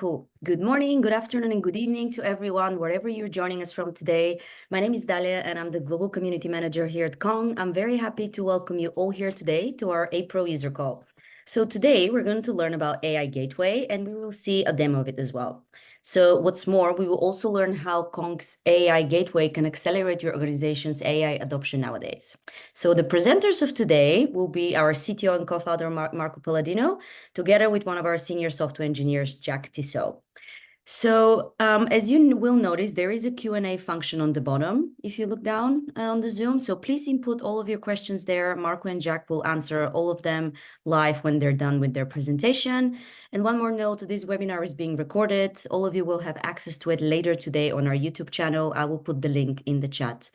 cool. Good morning, good afternoon, and good evening to everyone, wherever you're joining us from today. My name is Dalia, and I'm the Global Community Manager here at Kong. I'm very happy to welcome you all here today to our A Pro user call. So today we're going to learn about AI Gateway, and we will see a demo of it as well. So what's more, we will also learn how Kong's AI Gateway can accelerate your organization's AI adoption nowadays. So the presenters of today will be our CTO and co-founder, Marco Palladino, together with one of our senior software engineers, Jack Tissot. So as you will notice, there is a Q&A function on the bottom if you look down on the Zoom. So please input all of your questions there. Marco and Jack will answer all of them live when they're done with their presentation. And one more note, this webinar is being recorded. All of you will have access to it later today on our YouTube channel. I will put the link in the chat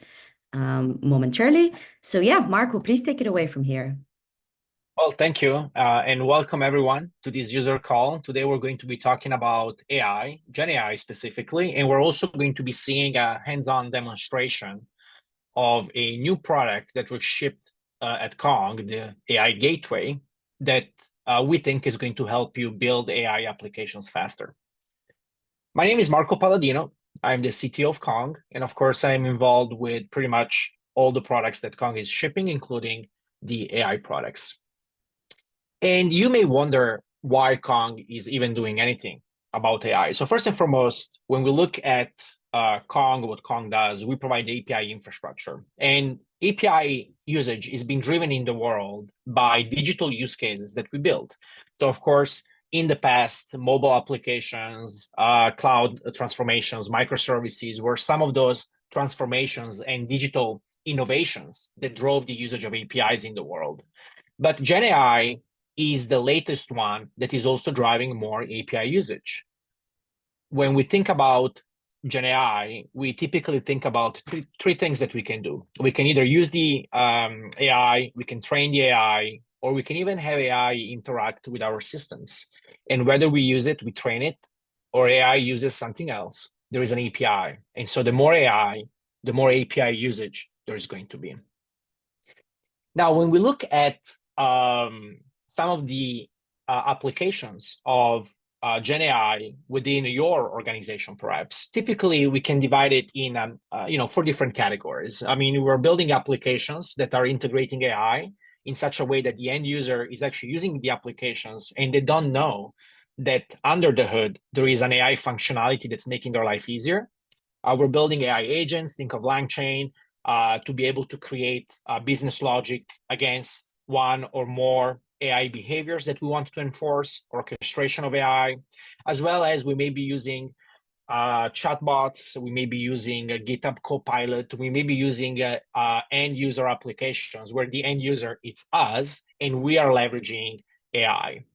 momentarily. So yeah, Marco, please take it away from here. Well, thank you, and welcome everyone to this user call. Today we're going to be talking about AI, Gen AI specifically, and we're also going to be seeing a hands-on demonstration of a new product that was shipped at Kong, the AI Gateway, that we think is going to help you build AI applications faster. My name is Marco Palladino. I'm the CTO of Kong, and of course I'm involved with pretty much all the products that Kong is shipping, including the AI products. And you may wonder why Kong is even doing anything about AI. So first and foremost, when we look at Kong, what Kong does, we provide API infrastructure. And API usage is being driven in the world by digital use cases that we build. So of course, in the past, mobile applications, cloud transformations, microservices were some of those transformations and digital innovations that drove the usage of APIs in the world. But Gen AI is the latest one that is also driving more API usage. When we think about Gen AI, we typically think about three things that we can do. We can either use the AI, we can train the AI, or we can even have AI interact with our systems. And whether we use it, we train it, or AI uses something else, there is an API. And so the more AI, the more API usage there is going to be. Now, when we look at some of the applications of Gen AI within your organization, perhaps, typically we can divide it in 4 different categories. I mean, we're building applications that are integrating AI in such a way that the end user is actually using the applications and they don't know that under the hood, there is an AI functionality that's making their life easier. We're building AI agents, think of LangChain, to be able to create business logic against one or more AI behaviors that we want to enforce, orchestration of AI, as well as we may be using chatbots, we may be using a GitHub Copilot, we may be using end user applications where the end user is us and we are leveraging AI.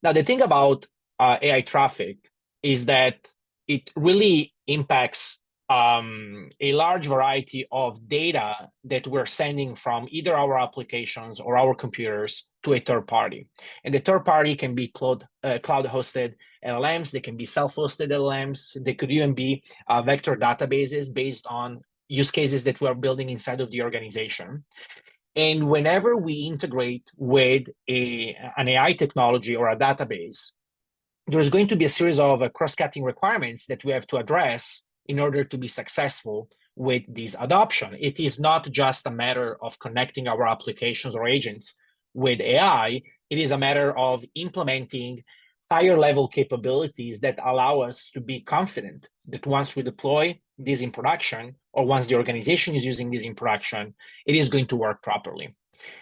Now, the thing about AI traffic is that it really impacts a large variety of data that we're sending from either our applications or our computers to a third party. And the third party can be cloud-hosted LLMs, they can be self-hosted LLMs, they could even be vector databases based on use cases that we're building inside of the organization. And whenever we integrate with an AI technology or a database, there's going to be a series of cross-cutting requirements that we have to address in order to be successful with this adoption. It is not just a matter of connecting our applications or agents with AI, it is a matter of implementing higher level capabilities that allow us to be confident that once we deploy this in production, or once the organization is using this in production, it is going to work properly.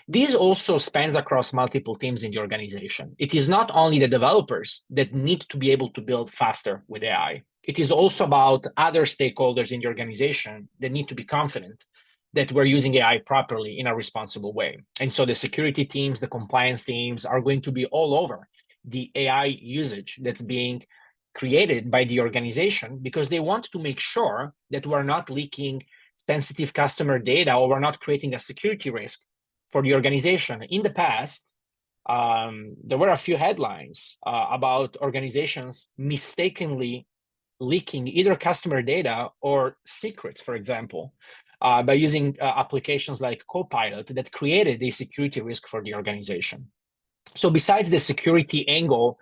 This also spans across multiple teams in the organization. It is not only the developers that need to be able to build faster with AI. It is also about other stakeholders in the organization that need to be confident that we're using AI properly in a responsible way. And so the security teams, the compliance teams are going to be all over the AI usage that's being created by the organization because they want to make sure that we're not leaking sensitive customer data or we're not creating a security risk for the organization. In the past, there were a few headlines about organizations mistakenly leaking either customer data or secrets, for example, by using applications like Copilot that created a security risk for the organization. So besides the security angle,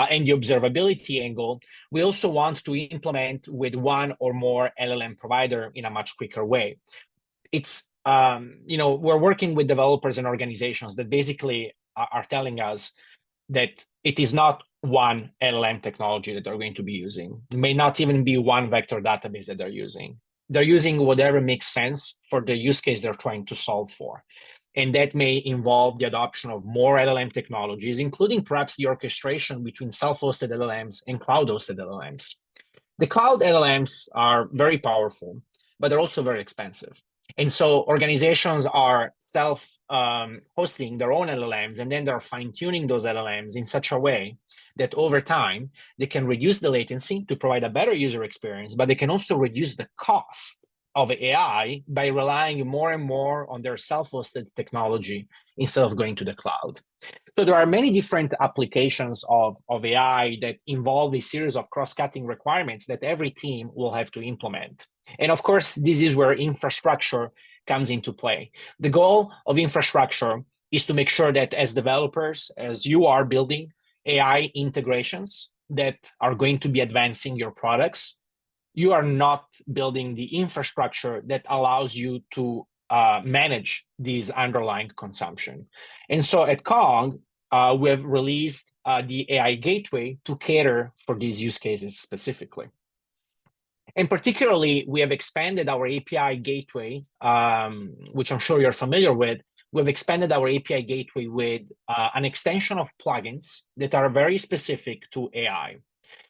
and the observability angle, we also want to implement with one or more LLM provider in a much quicker way. It's, we're working with developers and organizations that basically are telling us that it is not one LLM technology that they're going to be using. It may not even be one vector database that they're using. They're using whatever makes sense for the use case they're trying to solve for. And that may involve the adoption of more LLM technologies, including perhaps the orchestration between self-hosted LLMs and cloud-hosted LLMs. The cloud LLMs are very powerful, but they're also very expensive. And so organizations are self-hosting their own LLMs, and then they're fine-tuning those LLMs in such a way that over time, they can reduce the latency to provide a better user experience, but they can also reduce the cost of AI by relying more and more on their self-hosted technology instead of going to the cloud. So there are many different applications of AI that involve a series of cross-cutting requirements that every team will have to implement. And of course, this is where infrastructure comes into play. The goal of infrastructure is to make sure that as developers, as you are building AI integrations that are going to be advancing your products, you are not building the infrastructure that allows you to manage these underlying consumption. And so at Kong, we have released the AI Gateway to cater for these use cases specifically. And particularly, we have expanded our API gateway, which I'm sure you're familiar with. We've expanded our API gateway with an extension of plugins that are very specific to AI.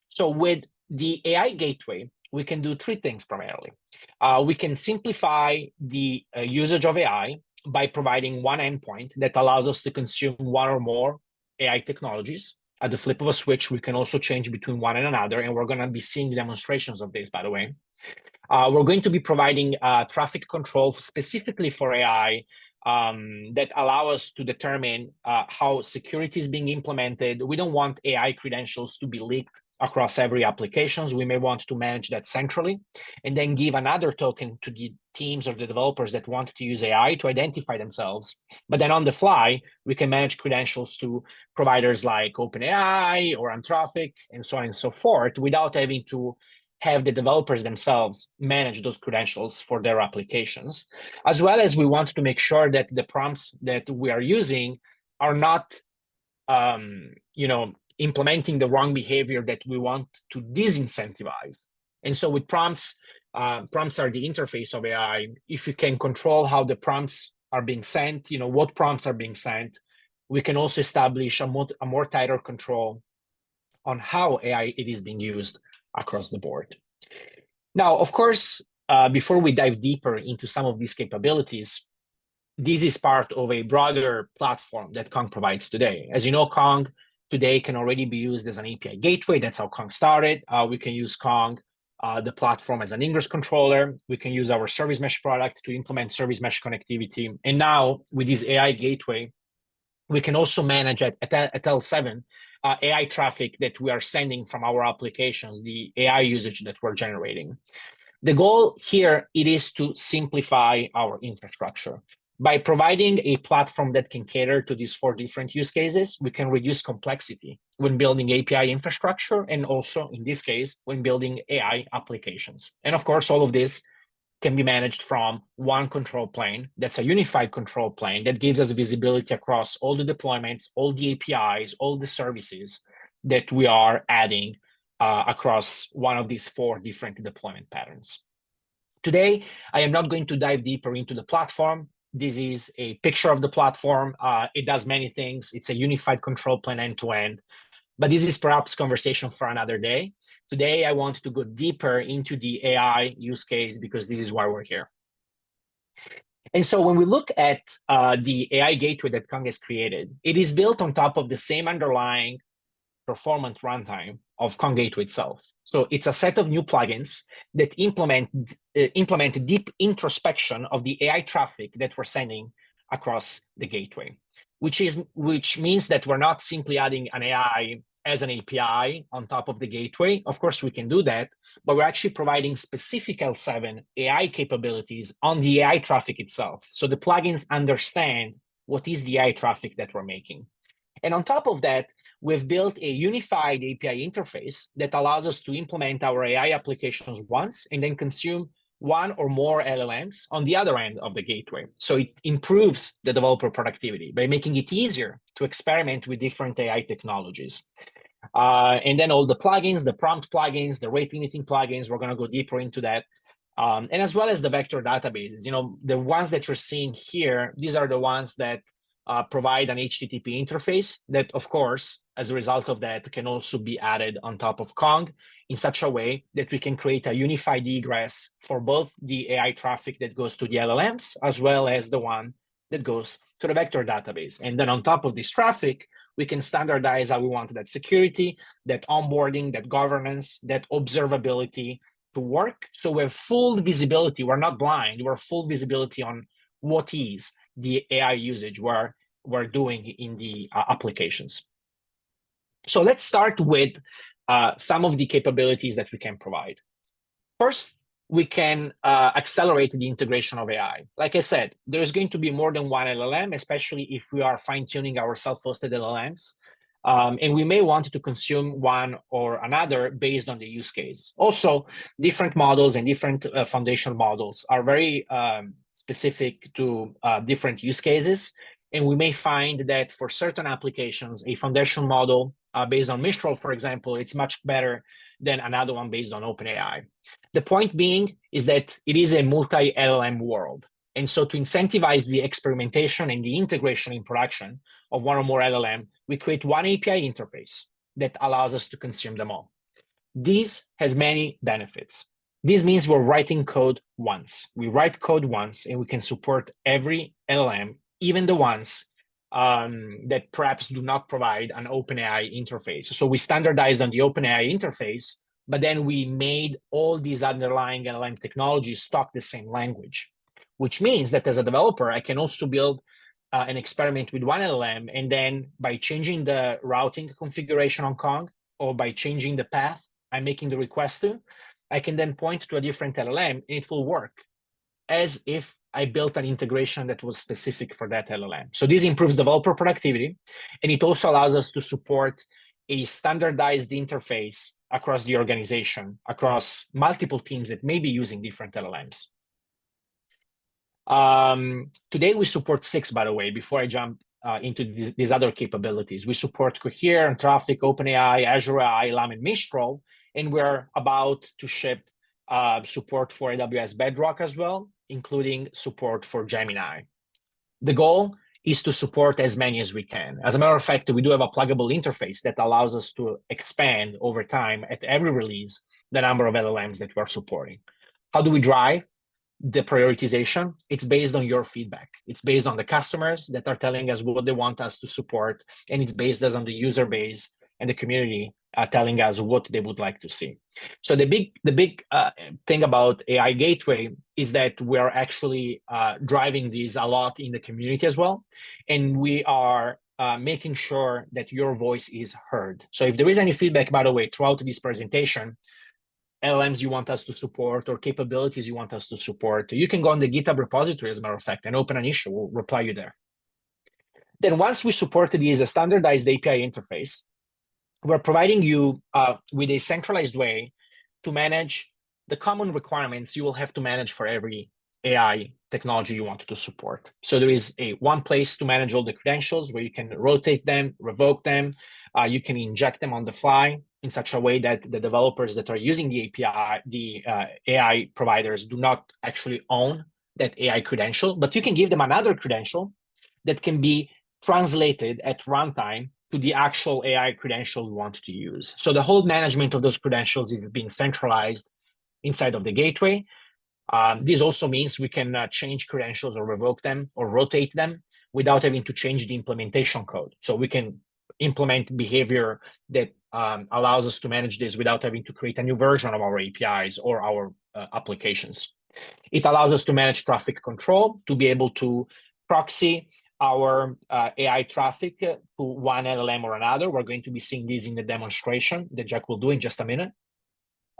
So with the AI gateway, we can do three things primarily. We can simplify the usage of AI by providing one endpoint that allows us to consume one or more AI technologies. At the flip of a switch, we can also change between one and another, and we're going to be seeing demonstrations of this, by the way. We're going to be providing traffic control specifically for AI that allow us to determine how security is being implemented. We don't want AI credentials to be leaked across every applications. We may want to manage that centrally and then give another token to the teams or the developers that want to use AI to identify themselves. But then on the fly, we can manage credentials to providers like OpenAI or Anthropic and so on and so forth without having to have the developers themselves manage those credentials for their applications, as well as we want to make sure that the prompts that we are using are not, implementing the wrong behavior that we want to disincentivize. And so with prompts, prompts are the interface of AI. If you can control how the prompts are being sent, what prompts are being sent, we can also establish a more tighter control on how AI it is being used across the board. Now, of course, before we dive deeper into some of these capabilities, this is part of a broader platform that Kong provides today. As you know, Kong today can already be used as an API gateway. That's how Kong started. We can use Kong, the platform, as an ingress controller. We can use our service mesh product to implement service mesh connectivity. And now with this AI gateway, we can also manage at L7 AI traffic that we are sending from our applications, the AI usage that we're generating. The goal here, it is to simplify our infrastructure. By providing a platform that can cater to these 4 different use cases, we can reduce complexity when building API infrastructure, and also, in this case, when building AI applications. And of course, all of this can be managed from one control plane. That's a unified control plane that gives us visibility across all the deployments, all the APIs, all the services that we are adding across one of these 4 different deployment patterns. Today, I am not going to dive deeper into the platform. This is a picture of the platform. It does many things. It's a unified control plane end-to-end. But this is perhaps conversation for another day. Today, I want to go deeper into the AI use case because this is why we're here. And so when we look at the AI gateway that Kong has created, it is built on top of the same underlying performant runtime of Kong Gateway itself. So it's a set of new plugins that implement deep introspection of the AI traffic that we're sending across the gateway, which means that we're not simply adding an AI as an API on top of the gateway. Of course, we can do that, but we're actually providing specific L7 AI capabilities on the AI traffic itself. So the plugins understand what is the AI traffic that we're making. And on top of that, we've built a unified API interface that allows us to implement our AI applications once and then consume one or more LLMs on the other end of the gateway. So it improves the developer productivity by making it easier to experiment with different AI technologies. And then all the plugins, the prompt plugins, the rate limiting plugins, we're going to go deeper into that. And as well as the vector databases, the ones that you're seeing here, these are the ones that provide an HTTP interface that, of course, as a result of that, can also be added on top of Kong in such a way that we can create a unified egress for both the AI traffic that goes to the LLMs, as well as the one that goes to the vector database. And then on top of this traffic, we can standardize how we want that security, that onboarding, that governance, that observability to work. So we have full visibility. We're not blind. We're full visibility on what is the AI usage we're doing in the applications. So let's start with some of the capabilities that we can provide. First, we can accelerate the integration of AI. Like I said, there's going to be more than one LLM, especially if we are fine-tuning our self-hosted LLMs. And we may want to consume one or another based on the use case. Also, different models and different foundation models are very specific to different use cases. And we may find that for certain applications, a foundation model based on Mistral, for example, it's much better than another one based on OpenAI. The point being is that it is a multi-LLM world. And so to incentivize the experimentation and the integration in production of one or more LLM, we create one API interface that allows us to consume them all. This has many benefits. This means we're writing code once. We write code once and we can support every LLM, even the ones that perhaps do not provide an OpenAI interface. So we standardized on the OpenAI interface, but then we made all these underlying LLM technologies talk the same language, which means that as a developer, I can also build an experiment with one LLM, and then by changing the routing configuration on Kong, or by changing the path I'm making the request to, I can then point to a different LLM, and it will work as if I built an integration that was specific for that LLM. So this improves developer productivity, and it also allows us to support a standardized interface across the organization, across multiple teams that may be using different LLMs. Today we support 6, by the way, before I jump into these other capabilities. We support Cohere, Traffic, OpenAI, Azure AI, LAM, and Mistral, and we're about to ship support for AWS Bedrock as well, including support for Gemini. The goal is to support as many as we can. As a matter of fact, we do have a pluggable interface that allows us to expand over time at every release the number of LLMs that we're supporting. How do we drive the prioritization? It's based on your feedback. It's based on the customers that are telling us what they want us to support, and it's based on the user base and the community telling us what they would like to see. So the big thing about AI Gateway is that we're actually driving these a lot in the community as well, and we are making sure that your voice is heard. So if there is any feedback, by the way, throughout this presentation, LLMs you want us to support or capabilities you want us to support, you can go on the GitHub repository, as a matter of fact, and open an issue. We'll reply you there. Then once we support these, a standardized API interface, we're providing you with a centralized way to manage the common requirements you will have to manage for every AI technology you want to support. So there is one place to manage all the credentials where you can rotate them, revoke them. You can inject them on the fly in such a way that the developers that are using the API, the AI providers, do not actually own that AI credential, but you can give them another credential that can be translated at runtime to the actual AI credential we want to use. So the whole management of those credentials is being centralized inside of the gateway. This also means we can change credentials or revoke them or rotate them without having to change the implementation code. So we can implement behavior that allows us to manage this without having to create a new version of our APIs or our applications. It allows us to manage traffic control, to be able to proxy our AI traffic to one LLM or another. We're going to be seeing this in the demonstration that Jack will do in just a minute.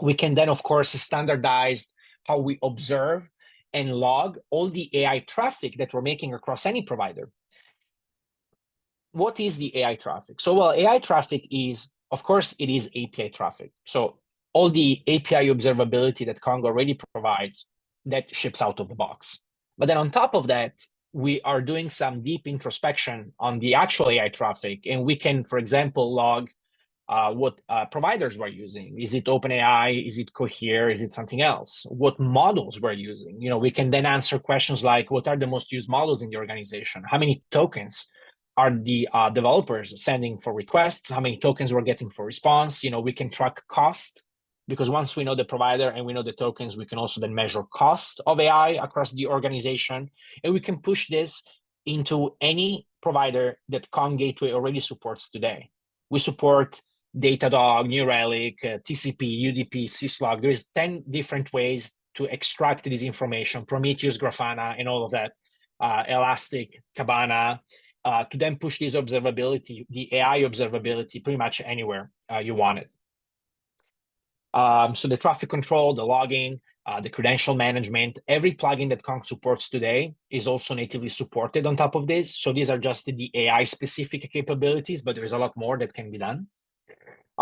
We can then, of course, standardize how we observe and log all the AI traffic that we're making across any provider. what is the AI traffic? So, well, AI traffic is, of course, it is API traffic. So all the API observability that Kong already provides, that ships out of the box. But then on top of that, we are doing some deep introspection on the actual AI traffic, and we can, for example, log what providers we're using. Is it OpenAI? Is it Cohere? Is it something else? What models we're using? We can then answer questions like, what are the most used models in the organization? How many tokens are the developers sending for requests? How many tokens we're getting for response? We can track cost, because once we know the provider and we know the tokens, we can also then measure cost of AI across the organization. And we can push this into any provider that Kong Gateway already supports today. We support Datadog, New Relic, TCP, UDP, Syslog. There's 10 different ways to extract this information, Prometheus, Grafana, and all of that, Elastic, Kibana, to then push this observability, the AI observability, pretty much anywhere you want it. So the traffic control, the logging, the credential management, every plugin that Kong supports today is also natively supported on top of this. So these are just the AI-specific capabilities, but there's a lot more that can be done.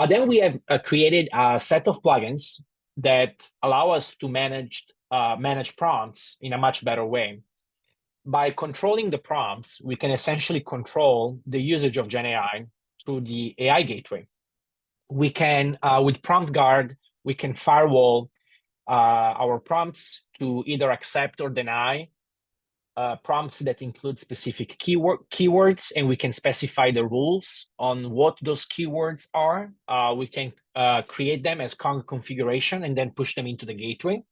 Then we have created a set of plugins that allow us to manage prompts in a much better way. By controlling the prompts, we can essentially control the usage of GenAI through the AI gateway. We can, with Prompt Guard, we can firewall our prompts to either accept or deny prompts that include specific keywords, and we can specify the rules on what those keywords are. We can create them as Kong configuration and then push them into the gateway,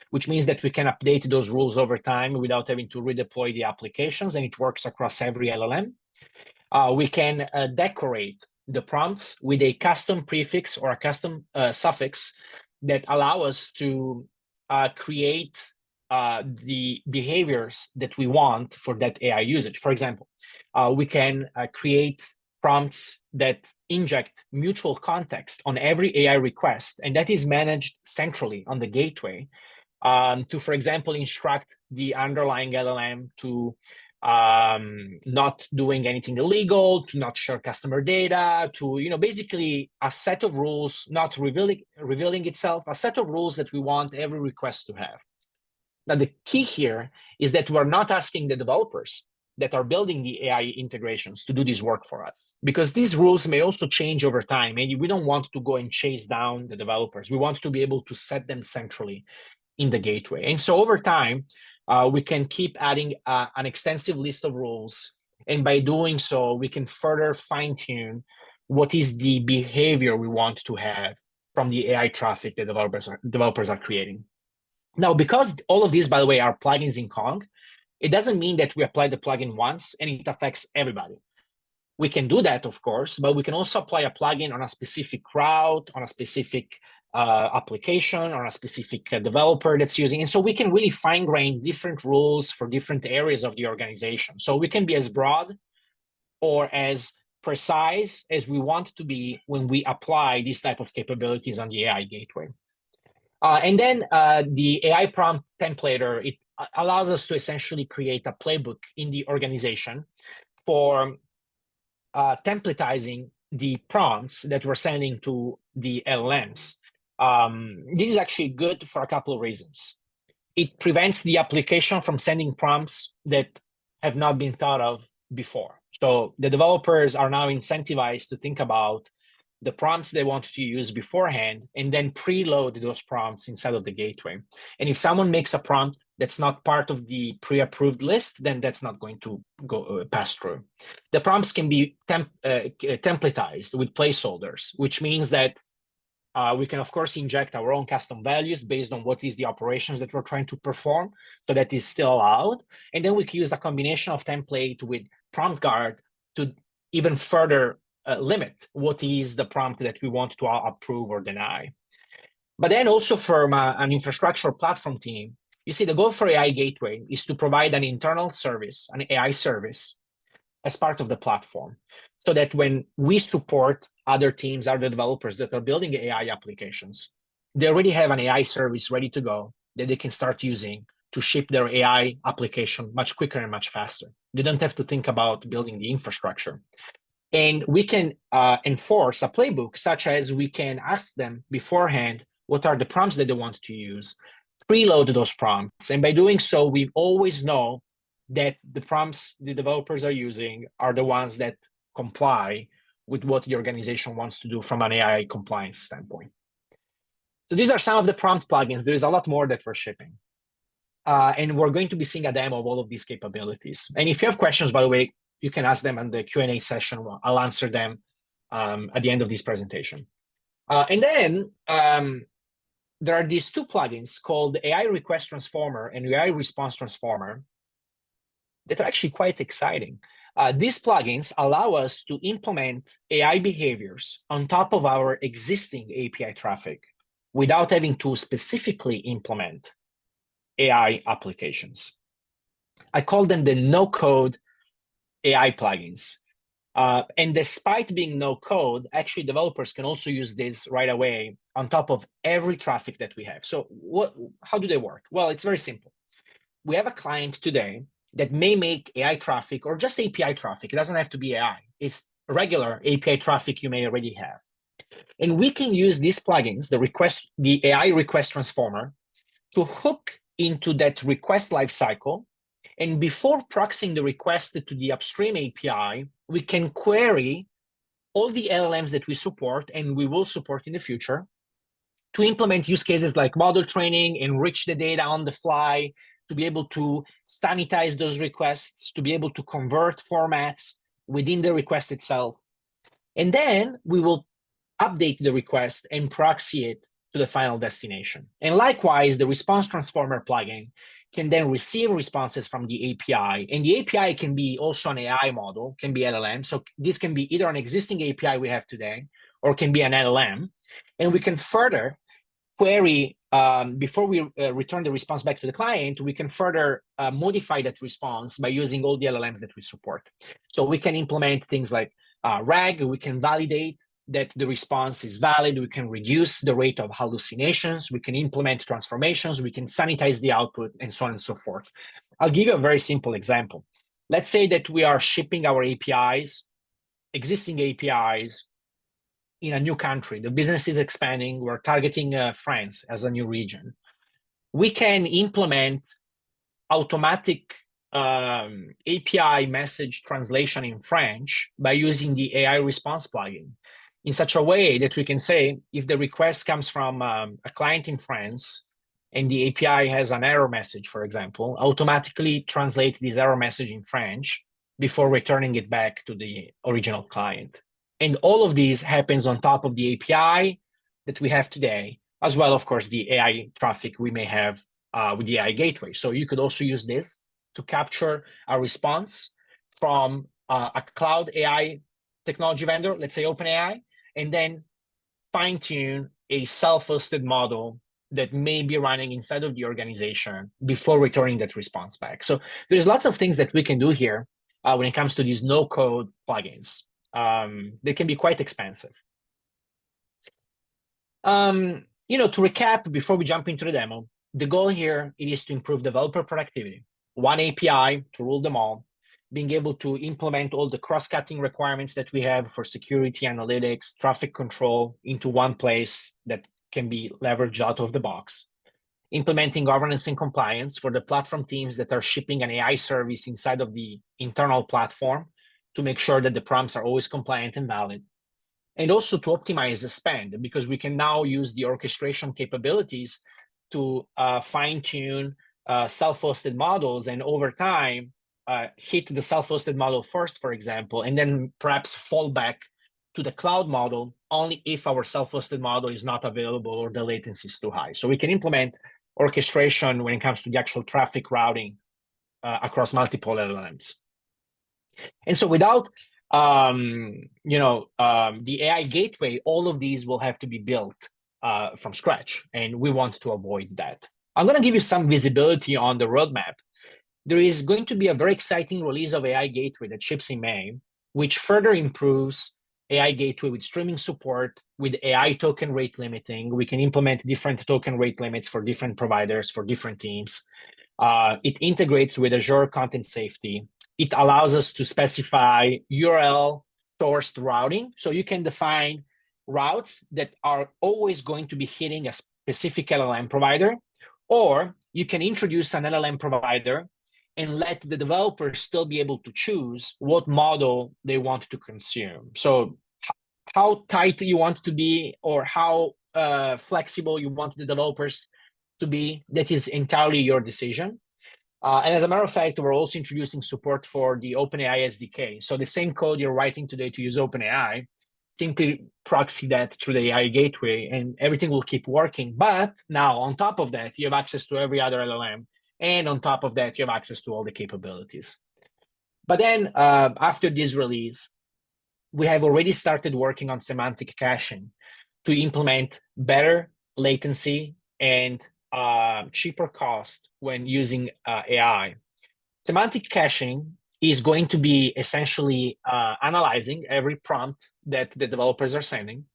which means that we can update those rules over time without having to redeploy the applications, and it works across every LLM. We can decorate the prompts with a custom prefix or a custom suffix that allow us to create the behaviors that we want for that AI usage. For example, we can create prompts that inject mutual context on every AI request, and that is managed centrally on the gateway to, for example, instruct the underlying LLM to not doing anything illegal, to not share customer data, to, basically a set of rules, not revealing itself, a set of rules that we want every request to have. Now, the key here is that we're not asking the developers that are building the AI integrations to do this work for us, because these rules may also change over time, and we don't want to go and chase down the developers. We want to be able to set them centrally in the gateway. And so over time, we can keep adding an extensive list of rules. And by doing so, we can further fine-tune what is the behavior we want to have from the AI traffic that developers are creating. Now, because all of these, by the way, are plugins in Kong, it doesn't mean that we apply the plugin once and it affects everybody. We can do that, of course, but we can also apply a plugin on a specific route, on a specific application, on a specific developer that's using. And so we can really fine-grain different rules for different areas of the organization. So we can be as broad or as precise as we want to be when we apply these type of capabilities on the AI gateway. And then the AI prompt templater, it allows us to essentially create a playbook in the organization for templatizing the prompts that we're sending to the LLMs. This is actually good for a couple of reasons. It prevents the application from sending prompts that have not been thought of before. So the developers are now incentivized to think about the prompts they want to use beforehand and then preload those prompts inside of the gateway. And if someone makes a prompt that's not part of the pre-approved list, then that's not going to go pass through. The prompts can be templatized with placeholders, which means that we can, of course, inject our own custom values based on what is the operations that we're trying to perform, so that is still allowed. And then we can use a combination of template with prompt guard to even further limit what is the prompt that we want to approve or deny. But then also from an infrastructure platform team, you see, the goal for AI Gateway is to provide an internal service, an AI service, as part of the platform, so that when we support other teams, other developers that are building AI applications, they already have an AI service ready to go that they can start using to ship their AI application much quicker and much faster. They don't have to think about building the infrastructure. And we can enforce a playbook, such as we can ask them beforehand what are the prompts that they want to use, preload those prompts. And by doing so, we always know that the prompts the developers are using are the ones that comply with what the organization wants to do from an AI compliance standpoint. So these are some of the prompt plugins. There is a lot more that we're shipping. And we're going to be seeing a demo of all of these capabilities. And if you have questions, by the way, you can ask them in the Q&A session. I'll answer them at the end of this presentation. And then there are these two plugins called AI Request Transformer and AI Response Transformer that are actually quite exciting. These plugins allow us to implement AI behaviors on top of our existing API traffic without having to specifically implement AI applications. I call them the no-code AI plugins. And despite being no-code, actually developers can also use this right away on top of every traffic that we have. So how do they work? Well, it's very simple. We have a client today that may make AI traffic or just API traffic. It doesn't have to be AI. It's regular API traffic you may already have. And we can use these plugins, the AI Request Transformer, to hook into that request lifecycle. And before proxying the request to the upstream API, we can query all the LLMs that we support and we will support in the future to implement use cases like model training, enrich the data on the fly, to be able to sanitize those requests, to be able to convert formats within the request itself. And then we will update the request and proxy it to the final destination. And likewise, the response transformer plugin can then receive responses from the API. And the API can be also an AI model, can be LLM. So this can be either an existing API we have today, or can be an LLM. And we can further query, before we return the response back to the client, we can further modify that response by using all the LLMs that we support. So we can implement things like RAG, we can validate that the response is valid, we can reduce the rate of hallucinations, we can implement transformations, we can sanitize the output, and so on and so forth. I'll give you a very simple example. Let's say that we are shipping our APIs, existing APIs, in a new country. The business is expanding. We're targeting France as a new region. We can implement automatic API message translation in French by using the AI response plugin in such a way that we can say, if the request comes from a client in France and the API has an error message, for example, automatically translate this error message in French before returning it back to the original client. And all of these happens on top of the API that we have today, as well, of course, the AI traffic we may have with the AI gateway. So you could also use this to capture a response from a cloud AI technology vendor, let's say OpenAI, and then fine-tune a self-hosted model that may be running inside of the organization before returning that response back. So there's lots of things that we can do here when it comes to these no-code plugins. They can be quite expensive. To recap, before we jump into the demo, the goal here is to improve developer productivity. One API to rule them all, being able to implement all the cross-cutting requirements that we have for security, analytics, traffic control into one place that can be leveraged out of the box. Implementing governance and compliance for the platform teams that are shipping an AI service inside of the internal platform to make sure that the prompts are always compliant and valid. And also to optimize the spend, because we can now use the orchestration capabilities to fine-tune self-hosted models, and over time, hit the self-hosted model first, for example, and then perhaps fall back to the cloud model only if our self-hosted model is not available or the latency is too high. So we can implement orchestration when it comes to the actual traffic routing across multiple LLMs. And so without the AI gateway, all of these will have to be built from scratch, and we want to avoid that. I'm going to give you some visibility on the roadmap. There is going to be a very exciting release of AI Gateway that ships in May, which further improves AI Gateway with streaming support, with AI token rate limiting. We can implement different token rate limits for different providers, for different teams. It integrates with Azure Content Safety. It allows us to specify URL sourced routing. So you can define routes that are always going to be hitting a specific LLM provider, or you can introduce an LLM provider and let the developers still be able to choose what model they want to consume. So how tight you want to be, or how flexible you want the developers to be, that is entirely your decision. And as a matter of fact, we're also introducing support for the OpenAI SDK. So the same code you're writing today to use OpenAI, simply proxy that through the AI gateway and everything will keep working. But now on top of that, you have access to every other LLM. And on top of that, you have access to all the capabilities. But then after this release, we have already started working on semantic caching to implement better latency and cheaper cost when using AI. Semantic caching is going to be essentially analyzing every prompt that the developers are sending.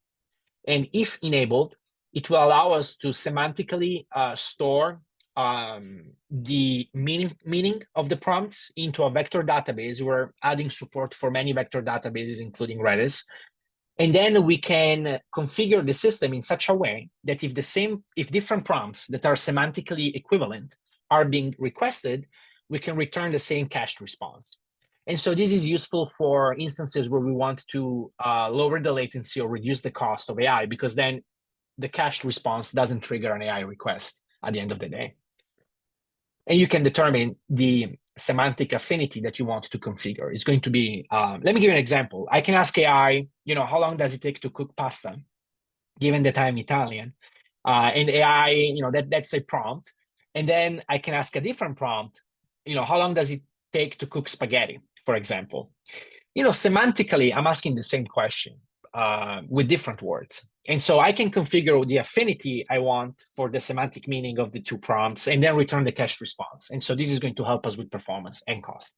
And if enabled, it will allow us to semantically store the meaning of the prompts into a vector database. We're adding support for many vector databases, including Redis. And then we can configure the system in such a way that if different prompts that are semantically equivalent are being requested, we can return the same cached response. And so this is useful for instances where we want to lower the latency or reduce the cost of AI, because then the cached response doesn't trigger an AI request at the end of the day. And you can determine the semantic affinity that you want to configure. It's going to be, let me give you an example. I can ask AI, how long does it take to cook pasta, given that I'm Italian? And AI, that's a prompt. And then I can ask a different prompt, how long does it take to cook spaghetti, for example? Semantically, I'm asking the same question with different words. And so I can configure the affinity I want for the semantic meaning of the two prompts and then return the cached response. And so this is going to help us with performance and cost.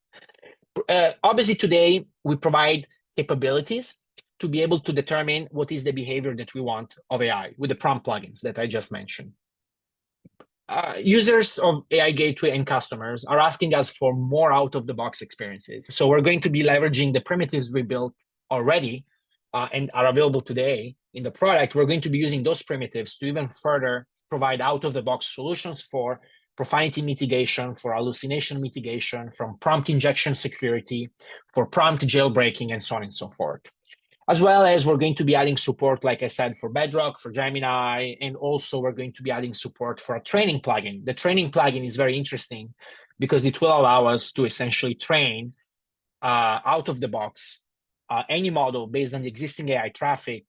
Obviously, today, we provide capabilities to be able to determine what is the behavior that we want of AI with the prompt plugins that I just mentioned. Users of AI Gateway and customers are asking us for more out-of-the-box experiences. So we're going to be leveraging the primitives we built already and are available today in the product. We're going to be using those primitives to even further provide out-of-the-box solutions for profanity mitigation, for hallucination mitigation, from prompt injection security, for prompt jailbreaking, and so on and so forth. As well as we're going to be adding support, like I said, for Bedrock, for Gemini, and also we're going to be adding support for a training plugin. The training plugin is very interesting because it will allow us to essentially train out of the box any model based on the existing AI traffic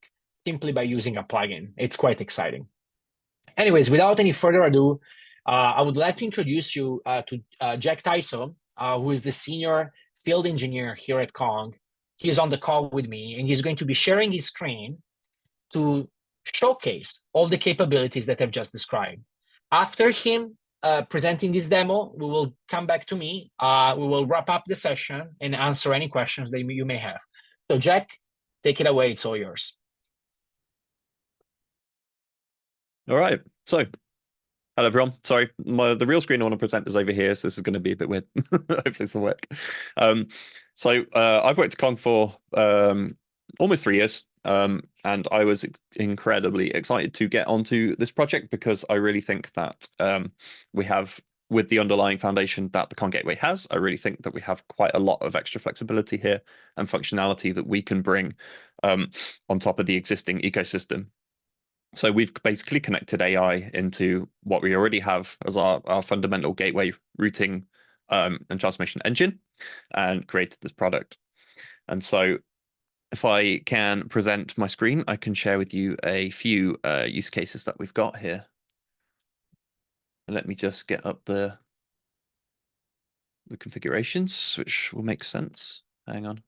simply by using a plugin. It's quite exciting. Anyways, without any further ado, I would like to introduce you to Jack Tyso, who is the senior field engineer here at Kong. He's on the call with me, and he's going to be sharing his screen to showcase all the capabilities that I've just described. After him presenting this demo, we will come back to me. We will wrap up the session and answer any questions that you may have. So Jack, take it away. It's all yours. All right. So hello, everyone. Sorry, the real screen I want to present is over here, so this is going to be a bit weird. Hopefully this will work. I've worked at Kong for almost 3 years, and I was incredibly excited to get onto this project because I really think that we have, with the underlying foundation that the Kong Gateway has, I really think that we have quite a lot of extra flexibility here and functionality that we can bring on top of the existing ecosystem. So we've basically connected AI into what we already have as our fundamental gateway routing and transformation engine and created this product. And so if I can present my screen, I can share with you a few use cases that we've got here. Let me just get up the configurations, which will make sense. Hang on.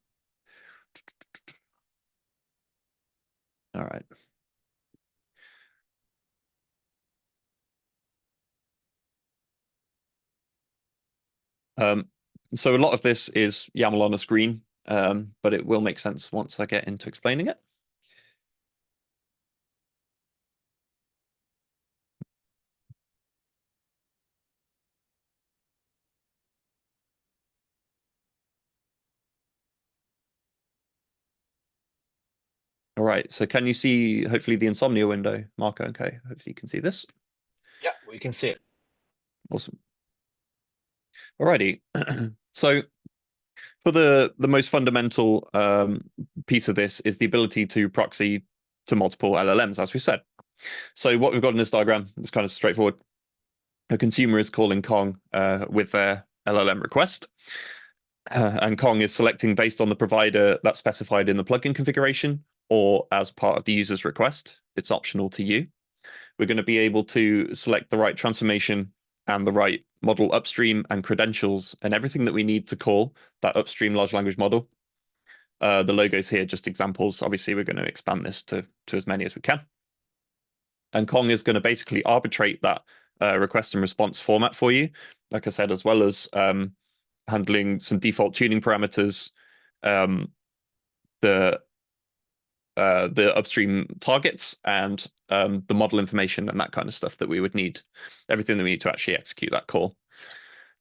All right. So a lot of this is YAML on a screen, but it will make sense once I get into explaining it. All right, so can you see, hopefully, the Insomnia window, Marco? Okay, hopefully you can see this. Yeah, we can see it. Awesome. Alrighty, so for the most fundamental piece of this is the ability to proxy to multiple LLMs, as we said. So what we've got in this diagram is kind of straightforward. A consumer is calling Kong with their LLM request. And Kong is selecting based on the provider that's specified in the plugin configuration or as part of the user's request. It's optional to you. We're going to be able to select the right transformation and the right model upstream and credentials and everything that we need to call that upstream large language model. The logos here, just examples. Obviously, we're going to expand this to as many as we can. And Kong is going to basically arbitrate that request and response format for you, like I said, as well as handling some default tuning parameters, the upstream targets, and the model information and that kind of stuff that we would need, everything that we need to actually execute that call.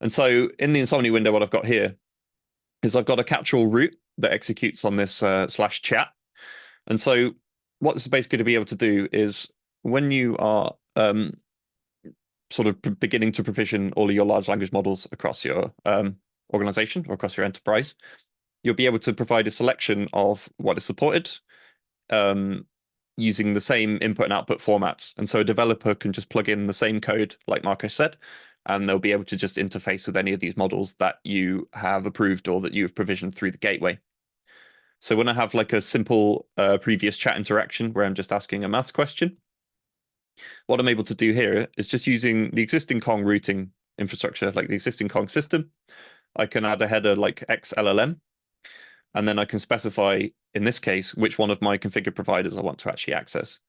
And so in the Insomnia window, what I've got here is I've got a captural route that executes on this slash chat. And so what this is basically going to be able to do is when you are sort of beginning to provision all of your large language models across your organization or across your enterprise, you'll be able to provide a selection of what is supported using the same input and output formats. And so a developer can just plug in the same code, like Marco said, and they'll be able to just interface with any of these models that you have approved or that you've provisioned through the gateway. So when I have like a simple previous chat interaction where I'm just asking a maths question, what I'm able to do here is just using the existing Kong routing infrastructure, like the existing Kong system. I can add a header like XLLM, and then I can specify, in this case, which one of my configured providers I want to actually access.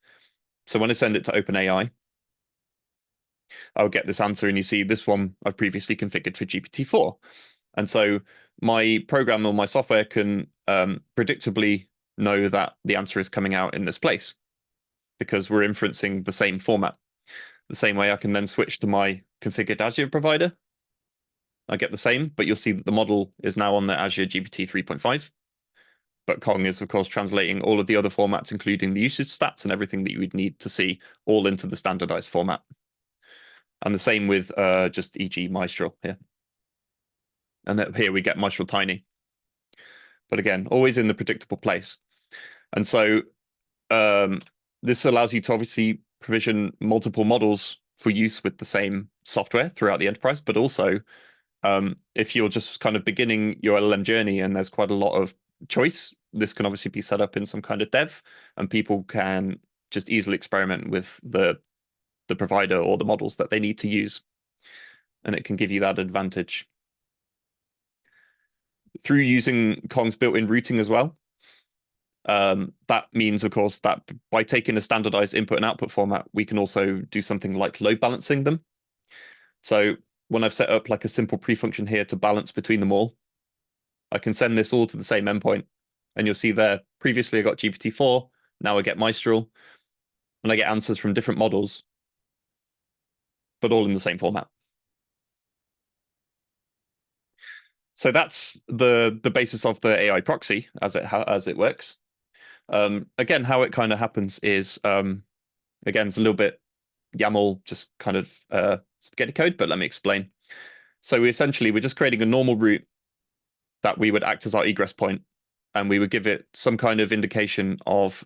So when I send it to OpenAI, I'll get this answer, and you see this one I've previously configured for GPT-4. And so my program or my software can predictably know that the answer is coming out in this place because we're inferencing the same format. The same way I can then switch to my configured Azure provider. I get the same, but you'll see that the model is now on the Azure GPT 3.5. But Kong is, of course, translating all of the other formats, including the usage stats and everything that you would need to see all into the standardized format. And the same with just e.g. Mistral here. And that here we get Mistral Tiny. But again, always in the predictable place. And so this allows you to obviously provision multiple models for use with the same software throughout the enterprise, but also if you're just kind of beginning your LLM journey and there's quite a lot of choice, this can obviously be set up in some kind of dev, and people can just easily experiment with the provider or the models that they need to use. And it can give you that advantage. Through using Kong's built-in routing as well, that means, of course, that by taking a standardized input and output format, we can also do something like load balancing them. So when I've set up like a simple pre-function here to balance between them all, I can send this all to the same endpoint. And you'll see there, previously I got GPT-4, now I get Mistral, and I get answers from different models, but all in the same format. So that's the basis of the AI proxy as it works. Again, how it kind of happens is, again, it's a little bit YAML, just kind of spaghetti code, but let me explain. So we're just creating a normal route that we would act as our egress point, and we would give it some kind of indication of,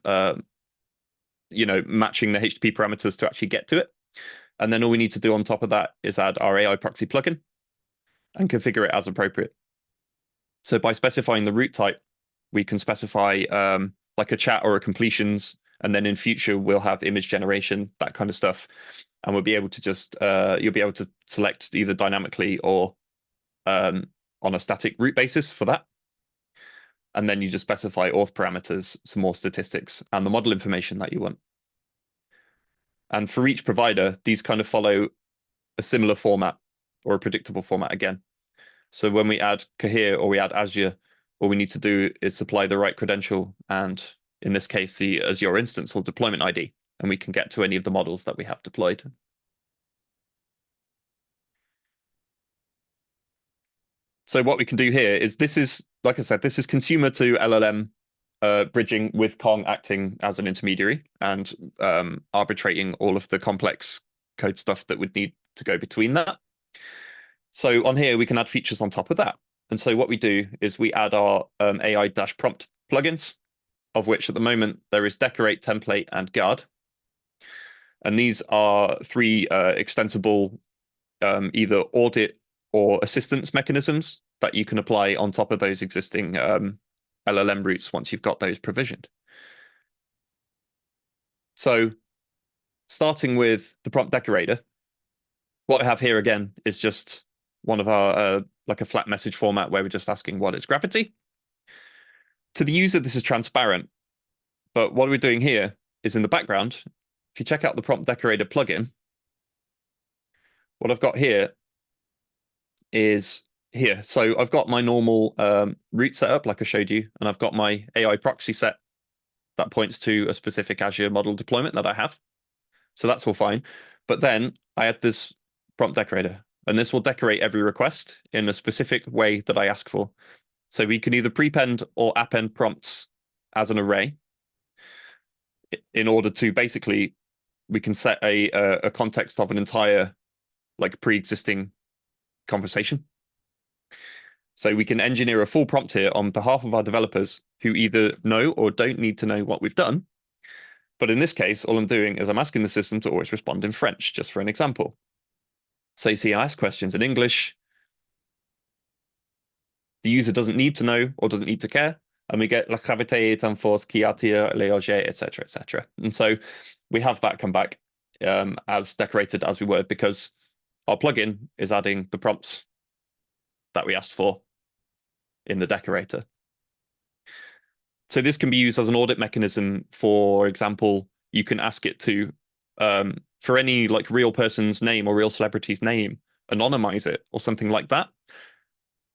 matching the HTTP parameters to actually get to it. And then all we need to do on top of that is add our AI proxy plugin and configure it as appropriate. So by specifying the route type, we can specify like a chat or a completions, and then in future we'll have image generation, that kind of stuff. And we'll be able to just, you'll be able to select either dynamically or on a static route basis for that. And then you just specify auth parameters, some more statistics, and the model information that you want. And for each provider, these kind of follow a similar format or a predictable format again. So when we add Cohere or we add Azure, all we need to do is supply the right credential, and in this case, the Azure instance or deployment ID, and we can get to any of the models that we have deployed. So what we can do here is, this is, like I said, this is consumer to LLM bridging with Kong acting as an intermediary and arbitrating all of the complex code stuff that would need to go between that. So on here, we can add features on top of that. And so what we do is we add our AI-prompt plugins, of which at the moment there is Decorate, Template, and Guard. And these are three extensible either audit or assistance mechanisms that you can apply on top of those existing LLM routes once you've got those provisioned. So starting with the prompt decorator, what I have here again is just one of our like a flat message format where we're just asking what is gravity. To the user, this is transparent, but what we're doing here is in the background, if you check out the prompt decorator plugin, what I've got here is here. So I've got my normal route setup, like I showed you, and I've got my AI proxy set that points to a specific Azure model deployment that I have. So that's all fine. But then I add this prompt decorator, and this will decorate every request in a specific way that I ask for. So we can either prepend or append prompts as an array in order to basically, we can set a context of an entire like pre-existing conversation. So we can engineer a full prompt here on behalf of our developers who either know or don't need to know what we've done. But in this case, all I'm doing is I'm asking the system to always respond in French, just for an example. So you see, I ask questions in English. The user doesn't need to know or doesn't need to care. And we get la gravité est une force qui attire les objets, etc., etc. And so we have that come back as decorated as we were, because our plugin is adding the prompts that we asked for in the decorator. So this can be used as an audit mechanism. For example, you can ask it to, for any like real person's name or real celebrity's name, anonymize it or something like that.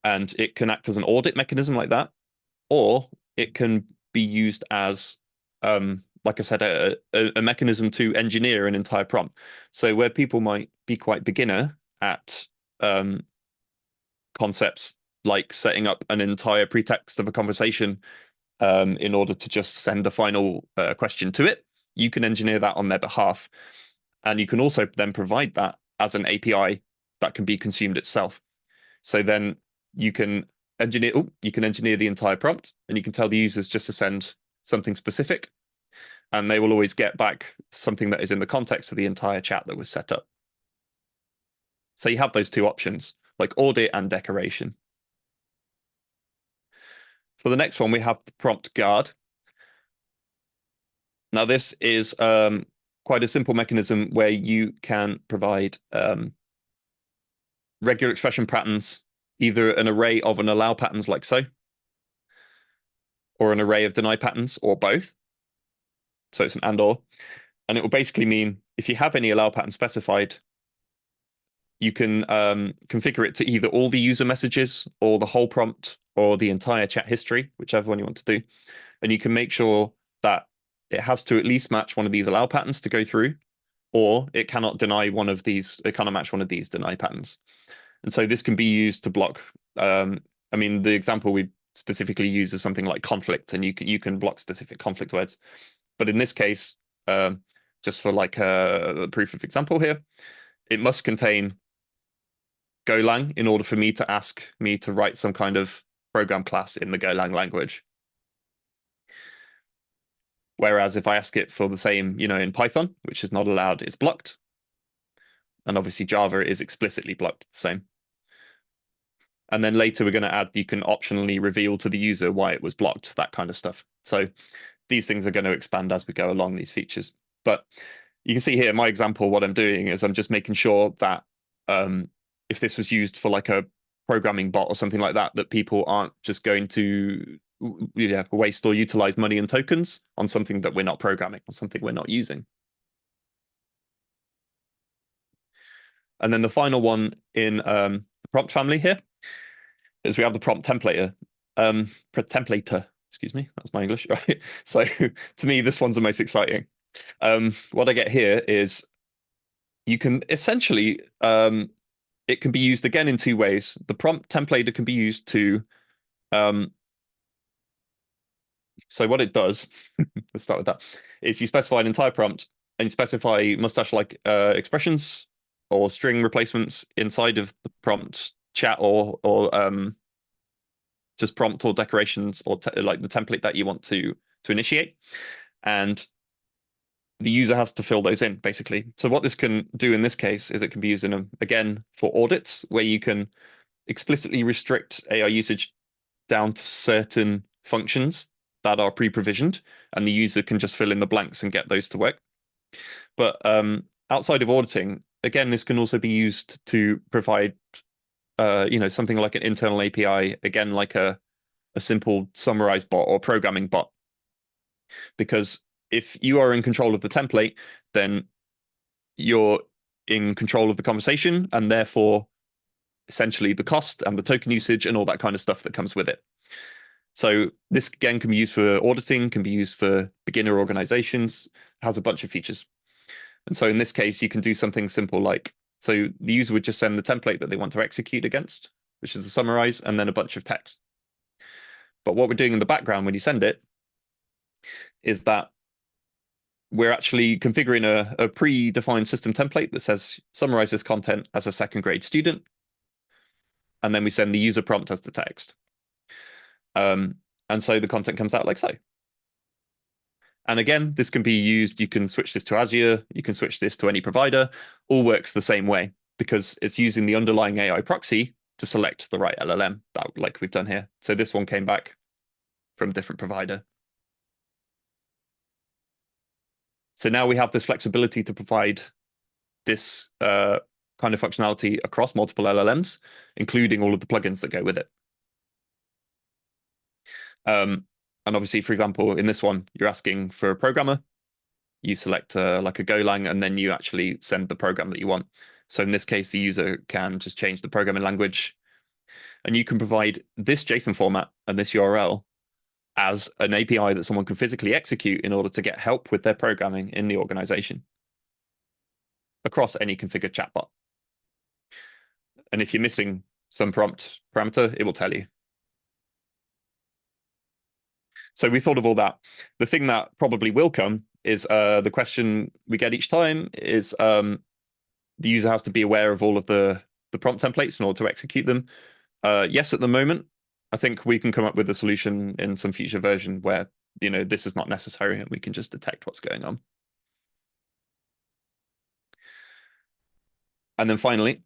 And it can act as an audit mechanism like that. Or it can be used as, like I said, a mechanism to engineer an entire prompt. So where people might be quite beginner at concepts like setting up an entire pretext of a conversation in order to just send a final question to it, you can engineer that on their behalf. And you can also then provide that as an API that can be consumed itself. So then you can engineer the entire prompt, and you can tell the users just to send something specific, and they will always get back something that is in the context of the entire chat that was set up. So you have those two options, like audit and decoration. For the next one, we have the prompt guard. Now, this is quite a simple mechanism where you can provide regular expression patterns, either an array of an allow patterns like so, or an array of deny patterns, or both. So it's an and/or. And it will basically mean if you have any allow pattern specified, you can configure it to either all the user messages or the whole prompt or the entire chat history, whichever one you want to do. And you can make sure that it has to at least match one of these allow patterns to go through, or it cannot deny one of these, it cannot match one of these deny patterns. And so this can be used to block, I mean, the example we specifically use is something like conflict, and you can block specific conflict words. But in this case, just for like a proof of example here, it must contain Golang in order for me to ask me to write some kind of program class in the Golang language. Whereas if I ask it for the same, in Python, which is not allowed, it's blocked. And obviously Java is explicitly blocked the same. And then later we're going to add, you can optionally reveal to the user why it was blocked, that kind of stuff. So these things are going to expand as we go along, these features. But you can see here, my example, what I'm doing is I'm just making sure that if this was used for like a programming bot or something like that, that people aren't just going to waste or utilize money and tokens on something that we're not programming, or something we're not using. And then the final one in the prompt family here is we have the prompt templater. Templater, excuse me, that's my English, right? So to me, this one's the most exciting. What I get here is you can essentially, it can be used again in two ways. The prompt templater can be used to So what it does, let's start with that, is you specify an entire prompt and you specify mustache-like expressions or string replacements inside of the prompt chat or just prompt or decorations or like the template that you want to initiate. And the user has to fill those in, basically. So what this can do in this case is it can be used in again for audits where you can explicitly restrict AI usage down to certain functions that are pre-provisioned, and the user can just fill in the blanks and get those to work. But outside of auditing, again, this can also be used to provide, something like an internal API, again, like a simple summarize bot or programming bot. Because if you are in control of the template, then you're in control of the conversation and therefore essentially the cost and the token usage and all that kind of stuff that comes with it. So this again can be used for auditing, can be used for beginner organizations, has a bunch of features. And so in this case, you can do something simple like, so the user would just send the template that they want to execute against, which is the summarize, and then a bunch of text. But what we're doing in the background when you send it is that we're actually configuring a predefined system template that says summarize this content as a second grade student. And then we send the user prompt as the text. And so the content comes out like so. And again, this can be used, you can switch this to Azure, you can switch this to any provider, all works the same way because it's using the underlying AI proxy to select the right LLM, that, like we've done here. So this one came back from a different provider. So now we have this flexibility to provide this kind of functionality across multiple LLMs, including all of the plugins that go with it. And obviously, for example, in this one, you're asking for a programmer. You select like a Golang, and then you actually send the program that you want. So in this case, the user can just change the programming language. And you can provide this JSON format and this URL as an API that someone can physically execute in order to get help with their programming in the organization across any configured chatbot. And if you're missing some prompt parameter, it will tell you. So we thought of all that. The thing that probably will come is the question we get each time is the user has to be aware of all of the prompt templates in order to execute them. Yes, at the moment, I think we can come up with a solution in some future version where this is not necessary and we can just detect what's going on. And then finally,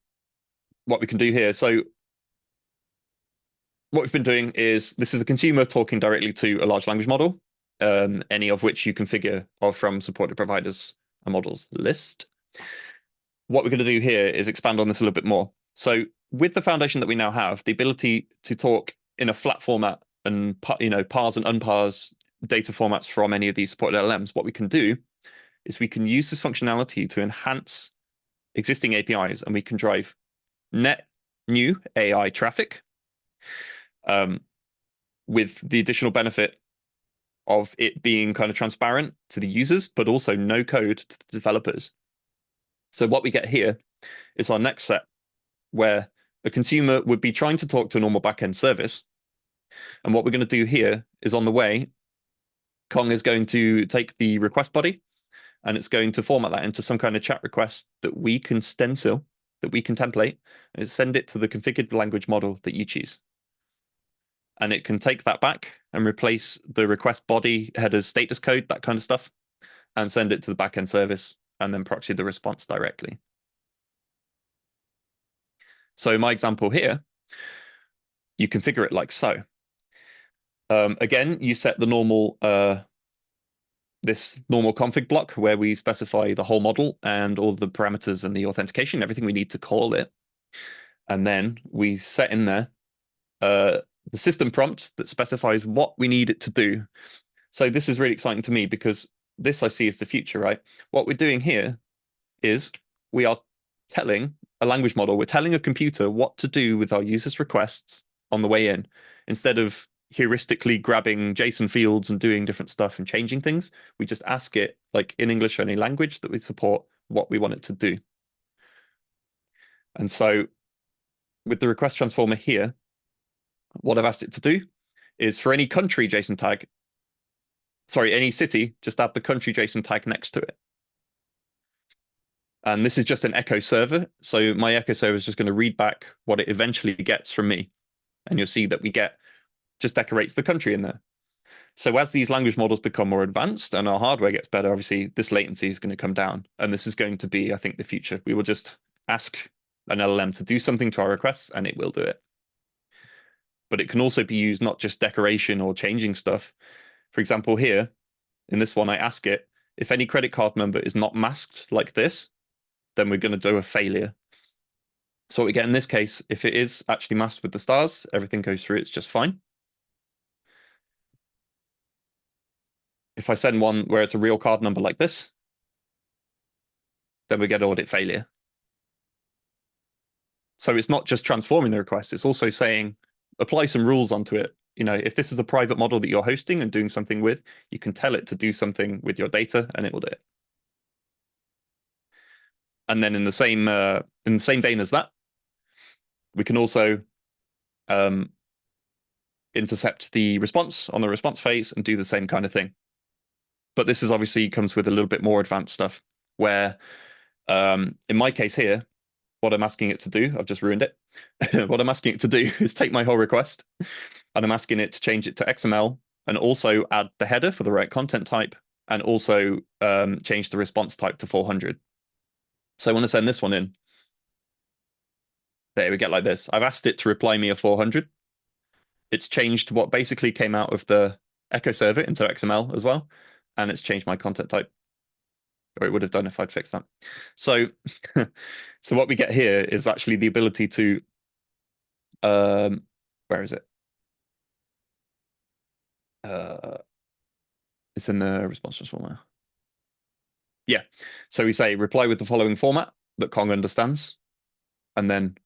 what we can do here. So what we've been doing is this is a consumer talking directly to a large language model, any of which you configure or from supported providers and models list. What we're going to do here is expand on this a little bit more. So with the foundation that we now have, the ability to talk in a flat format and parse and unparse data formats from any of these supported LLMs, what we can do is we can use this functionality to enhance existing APIs, and we can drive net new AI traffic with the additional benefit of it being kind of transparent to the users, but also no code to the developers. So what we get here is our next step, where a consumer would be trying to talk to a normal backend service. And what we're going to do here is on the way, Kong is going to take the request body and it's going to format that into some kind of chat request that we can stencil, that we can template, and send it to the configured language model that you choose. And it can take that back and replace the request body, headers, status code, that kind of stuff, and send it to the backend service and then proxy the response directly. So in my example here, you configure it like so. Again, you set the normal this normal config block where we specify the whole model and all the parameters and the authentication, everything we need to call it. And then we set in there the system prompt that specifies what we need it to do. So this is really exciting to me because this I see as the future, right? What we're doing here is we are telling a language model, we're telling a computer what to do with our users' requests on the way in, instead of heuristically grabbing JSON fields and doing different stuff and changing things. We just ask it, like in English or any language that we support, what we want it to do. And so with the request transformer here, what I've asked it to do is for any country JSON tag, sorry, any city, just add the country JSON tag next to it. And this is just an echo server. So my echo server is just going to read back what it eventually gets from me. And you'll see that we get just decorates the country in there. So as these language models become more advanced and our hardware gets better, obviously this latency is going to come down. And this is going to be, I think, the future. We will just ask an LLM to do something to our requests and it will do it. But it can also be used not just decoration or changing stuff. For example, here in this one, I ask it, if any credit card number is not masked like this, then we're going to do a failure. So what we get in this case, if it is actually masked with the stars, everything goes through, it's just fine. If I send one where it's a real card number like this, then we get audit failure. So it's not just transforming the request, it's also saying, apply some rules onto it. You know, if this is a private model that you're hosting and doing something with, you can tell it to do something with your data and it will do it. And then in the same vein as that, we can also intercept the response on the response phase and do the same kind of thing. But this is obviously comes with a little bit more advanced stuff where in my case here, what I'm asking it to do, I've just ruined it. What I'm asking it to do is take my whole request and I'm asking it to change it to XML and also add the header for the right content type and also change the response type to 400. So I want to send this one in. There we get like this. I've asked it to reply me a 400. It's changed what basically came out of the echo server into XML as well. And it's changed my content type. Or it would have done if I'd fixed that. So, so what we get here is actually the ability to, where is it? It's in the response transformer. Yeah. So we say reply with the following format that Kong understands. And then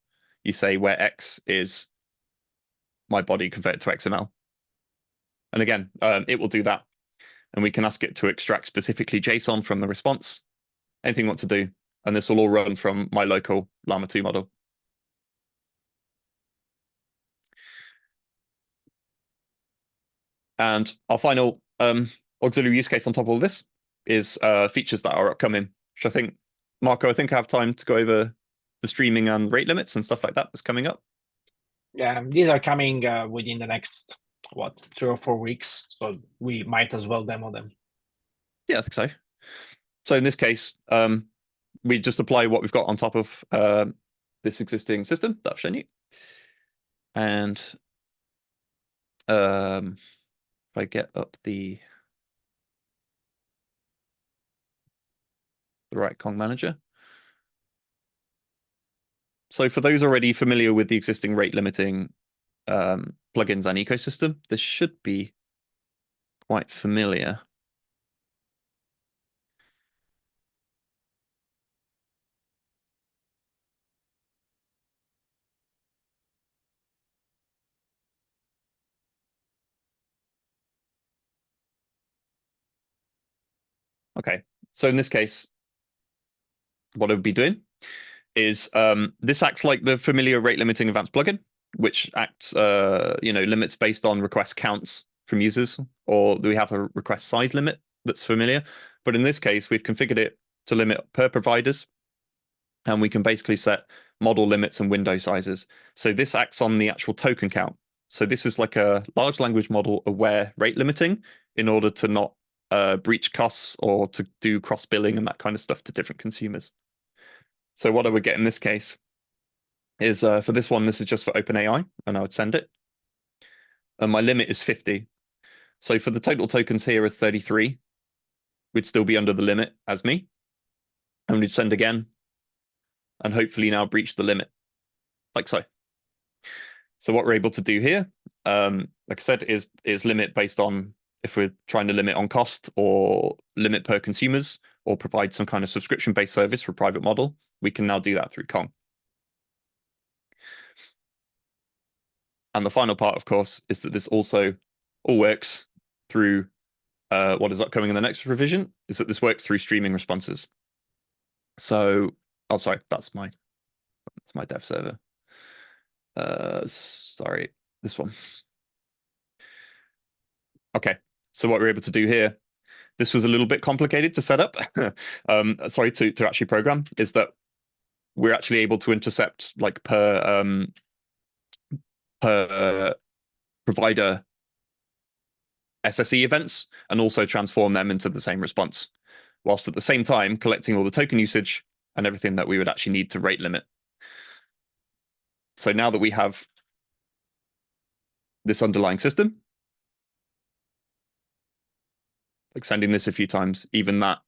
you say where X is my body converted to XML. And again, it will do that. And we can ask it to extract specifically JSON from the response, anything you want to do. And this will all run from my local Llama 2 model. And our final auxiliary use case on top of all this is features that are upcoming, which I think, Marco, I think I have time to go over the streaming and rate limits and stuff like that that's coming up. Yeah, these are coming within the next, 3 or 4 weeks. So we might as well demo them. Yeah, I think so. So in this case, we just apply what we've got on top of this existing system that I've shown you. And if I get up the right Kong manager. So for those already familiar with the existing rate limiting plugins and ecosystem, this should be quite familiar. Okay, so in this case, what I would be doing is this acts like the familiar rate limiting advanced plugin, which acts, limits based on request counts from users, or we have a request size limit that's familiar. But in this case, we've configured it to limit per providers, and we can basically set model limits and window sizes. So this acts on the actual token count. So this is like a large language model aware rate limiting in order to not breach costs or to do cross billing and that kind of stuff to different consumers. So what I would get in this case is for this one, this is just for OpenAI, and I would send it. And my limit is 50. So for the total tokens here is 33. We'd still be under the limit as me. And we'd send again, and hopefully now breach the limit, like so. So what we're able to do here, like I said, is limit based on if we're trying to limit on cost or limit per consumers or provide some kind of subscription-based service for a private model, we can now do that through Kong. And the final part, of course, is that this also all works through what is upcoming in the next revision, is that this works through streaming responses. So, oh, sorry, that's my dev server. Sorry, this one. Okay, So what we're able to do here, this was a little bit complicated to set up, sorry, to actually program, is that we're actually able to intercept like per provider SSE events and also transform them into the same response, whilst at the same time collecting all the token usage and everything that we would actually need to rate limit. So now that we have this underlying system, extending this a few times, even that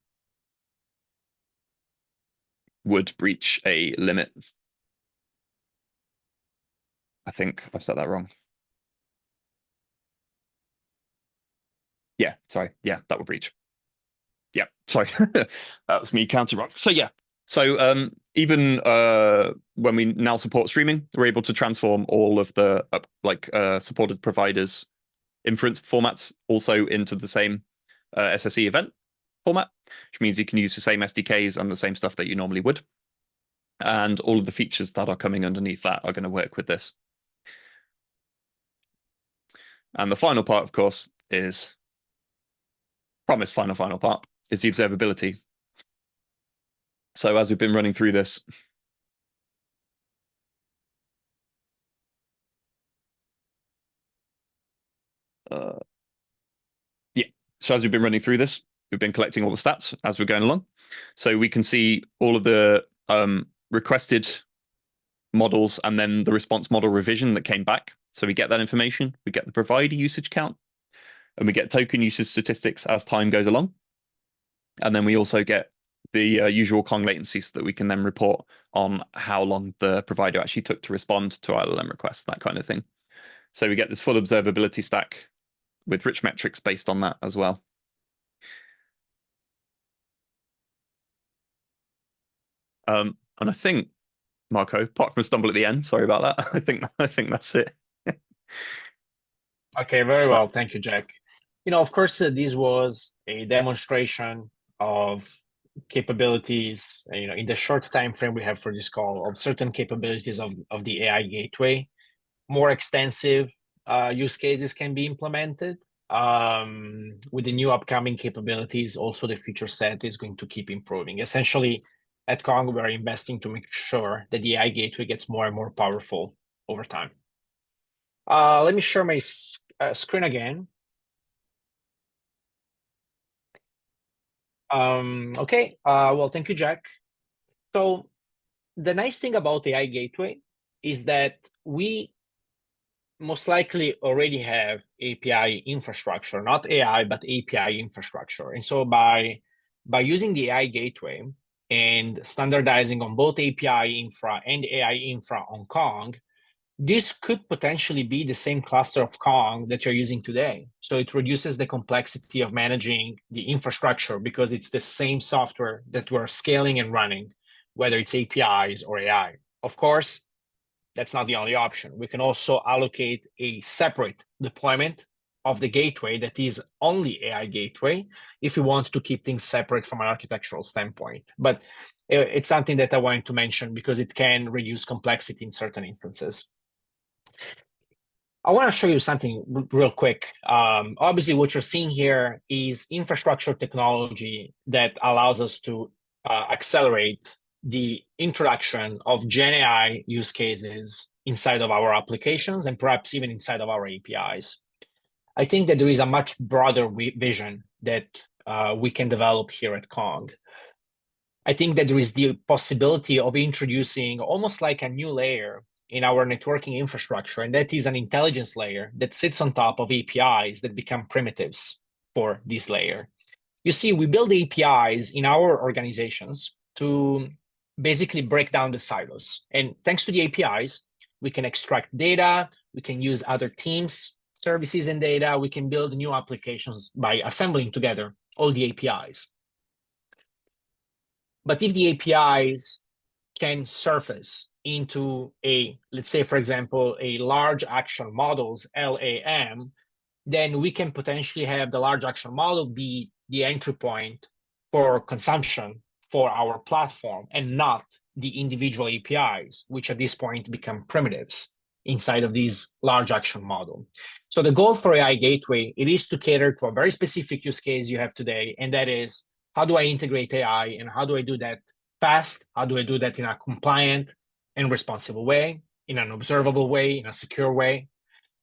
would breach a limit. I think I've said that wrong. Yeah, sorry. Yeah, that would breach. Yeah, sorry. That was me counting wrong. So yeah. So even when we now support streaming, we're able to transform all of the supported providers' inference formats also into the same SSE event format, which means you can use the same SDKs and the same stuff that you normally would. And all of the features that are coming underneath that are going to work with this. And the final part, of course, is final part is the observability. So as we've been running through this, so as we've been running through this, we've been collecting all the stats as we're going along. So we can see all of the requested models and then the response model revision that came back. So we get that information, we get the provider usage count, and we get token usage statistics as time goes along. And then we also get the usual Kong latencies that we can then report on how long the provider actually took to respond to our LLM requests, that kind of thing. So we get this full observability stack with rich metrics based on that as well. And I think, Marco, apart from a stumble at the end, sorry about that. I think that's it. Okay, very well. Thank you, Jack. Of course, this was a demonstration of capabilities, in the short time frame we have for this call, of certain capabilities of the AI gateway. More extensive use cases can be implemented. With the new upcoming capabilities, also the feature set is going to keep improving. Essentially, at Kong, we're investing to make sure that the AI gateway gets more and more powerful over time. Let me share my screen again. Okay, well, thank you, Jack. So the nice thing about AI gateway is that we most likely already have API infrastructure, not AI, but API infrastructure. And so by using the AI gateway and standardizing on both API infra and AI infra on Kong, this could potentially be the same cluster of Kong that you're using today. So it reduces the complexity of managing the infrastructure because it's the same software that we're scaling and running, whether it's APIs or AI. Of course, that's not the only option. We can also allocate a separate deployment of the gateway that is only AI gateway if we want to keep things separate from an architectural standpoint. But it's something that I wanted to mention because it can reduce complexity in certain instances. I want to show you something real quick. Obviously, what you're seeing here is infrastructure technology that allows us to accelerate the introduction of Gen AI use cases inside of our applications and perhaps even inside of our APIs. I think that there is a much broader vision that we can develop here at Kong. I think that there is the possibility of introducing almost like a new layer in our networking infrastructure, and that is an intelligence layer that sits on top of APIs that become primitives for this layer. You see, we build APIs in our organizations to basically break down the silos. And thanks to the APIs, we can extract data, we can use other teams' services and data, we can build new applications by assembling together all the APIs. But if the APIs can surface into let's say, for example, a large action models, LLM, then we can potentially have the large action model be the entry point for consumption for our platform and not the individual APIs, which at this point become primitives. inside of this large action model. So the goal for AI Gateway, it is to cater to a very specific use case you have today, and that is, how do I integrate AI and how do I do that fast? How do I do that in a compliant and responsible way, in an observable way, in a secure way?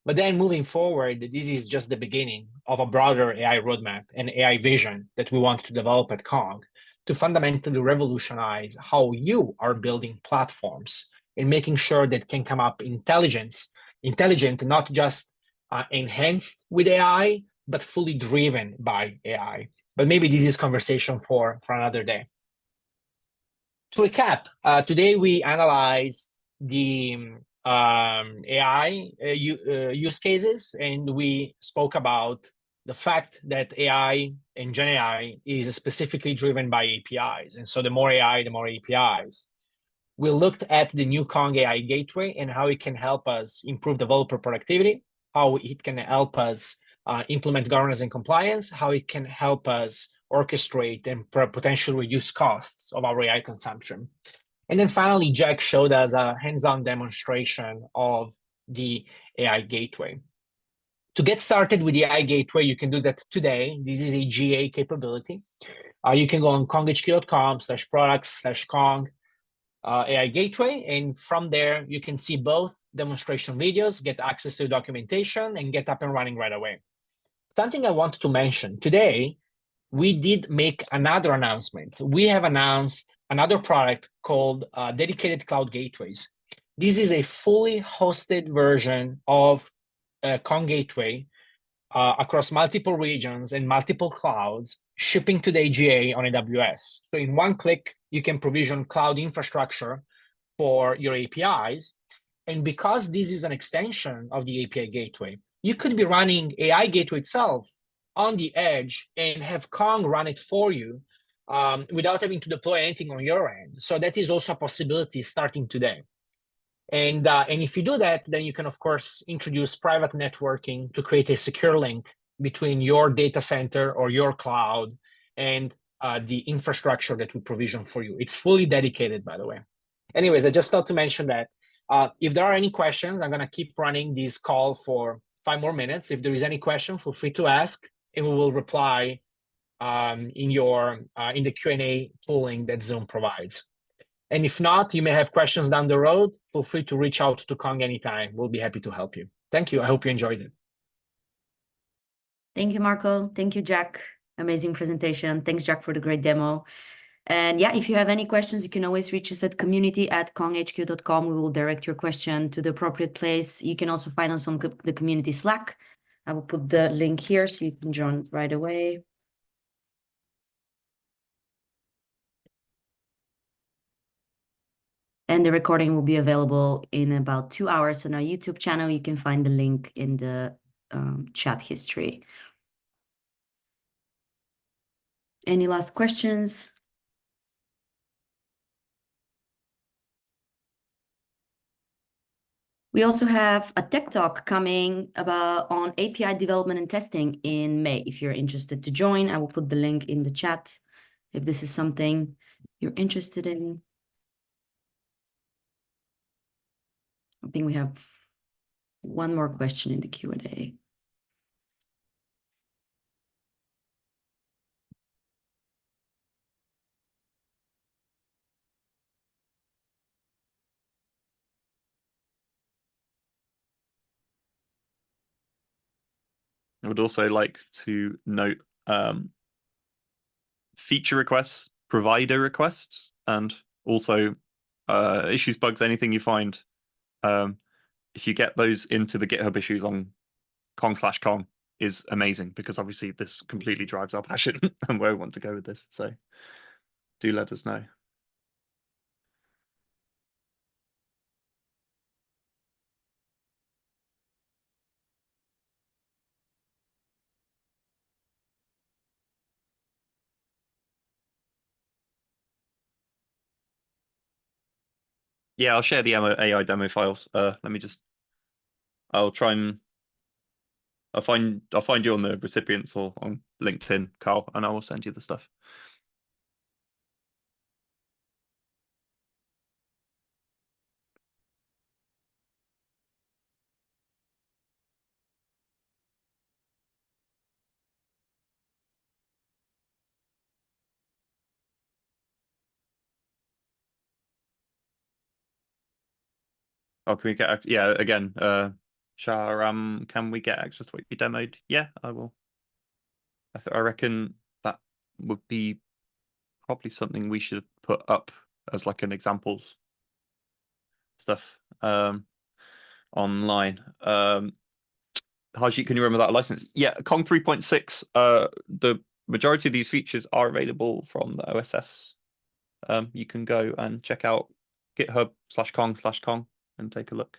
But then moving forward, this is just the beginning of a broader AI roadmap and AI vision that we want to develop at Kong to fundamentally revolutionize how you are building platforms and making sure that can come up intelligent, not just enhanced with AI, but fully driven by AI. But maybe this is conversation for another day. To recap, today we analyzed the AI use cases, and we spoke about the fact that AI and Gen AI is specifically driven by APIs. And so the more AI, the more APIs. We looked at the new Kong AI Gateway and how it can help us improve developer productivity, how it can help us implement governance and compliance, how it can help us orchestrate and potentially reduce costs of our AI consumption. And then finally, Jack showed us a hands-on demonstration of the AI Gateway. To get started with the AI Gateway, you can do that today. This is a GA capability. You can go on konghq.com/products/Kong AI Gateway, and from there, you can see both demonstration videos, get access to the documentation, and get up and running right away. Something I wanted to mention today, we did make another announcement. We have announced another product called Dedicated Cloud Gateways. This is a fully hosted version of Kong Gateway across multiple regions and multiple clouds, shipping today GA on AWS. So in one click, you can provision cloud infrastructure for your APIs. And because this is an extension of the API Gateway, you could be running AI Gateway itself on the edge and have Kong run it for you without having to deploy anything on your end. So that is also a possibility starting today. And if you do that, then you can, of course, introduce private networking to create a secure link between your data center or your cloud and the infrastructure that we provision for you. It's fully dedicated, by the way. Anyways, I just thought to mention that if there are any questions, I'm going to keep running this call for 5 more minutes. If there is any question, feel free to ask, and we will reply in the Q&A tooling that Zoom provides. And if not, you may have questions down the road. Feel free to reach out to Kong anytime. We'll be happy to help you. Thank you. I hope you enjoyed it. Thank you, Marco. Thank you, Jack. Amazing presentation. Thanks, Jack, for the great demo. And yeah, if you have any questions, you can always reach us at community@konghq.com. We will direct your question to the appropriate place. You can also find us on the community Slack. I will put the link here so you can join right away. And the recording will be available in about 2 hours on our YouTube channel. You can find the link in the chat history. Any last questions? We also have a tech talk coming on API development and testing in May. If you're interested to join, I will put the link in the chat if this is something you're interested in. I think we have one more question in the Q&A. I would also like to note feature requests, provider requests, and also issues, bugs, anything you find. If you get those into the GitHub issues on Kong/Kong is amazing, because obviously this completely drives our passion and where we want to go with this. So do let us know. Yeah, I'll share the AI demo files. Let me just. I'll try and. I'll find you on the recipients or on LinkedIn, Carl, and I will send you the stuff. Oh, can we get access? Yeah, again, Shah, can we get access to what you demoed? Yeah, I will. I reckon that would be probably something we should put up as like an examples stuff online. Haji, can you remember that license? Yeah, Kong 3.6. The majority of these features are available from the OSS. You can go and check out github/Kong/Kong and take a look.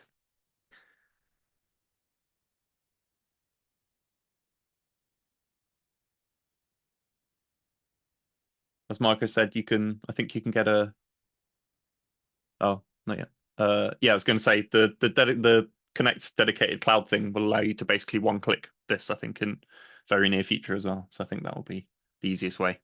As Marco said, I think you can get a. Oh, not yet. Yeah, I was going to say the Connect dedicated cloud thing will allow you to basically one-click this, I think, in very near future as well. So I think that will be the easiest way.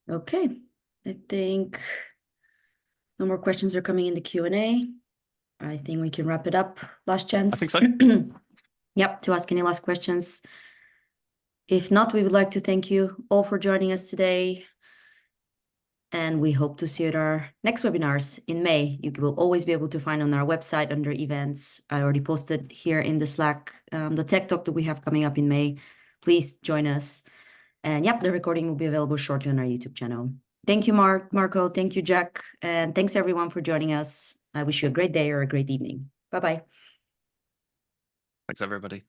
Okay, I think no more questions are coming in the Q&A. I think we can wrap it up. Last chance. I think so. Yep, to ask any last questions. If not, we would like to thank you all for joining us today. And we hope to see you at our next webinars in May. You will always be able to find on our website under events. I already posted here in the Slack the tech talk that we have coming up in May. Please join us. And yep, the recording will be available shortly on our YouTube channel. Thank you, Marco. Thank you, Jack. And thanks everyone for joining us. I wish you a great day or a great evening. Bye-bye. Thanks, everybody.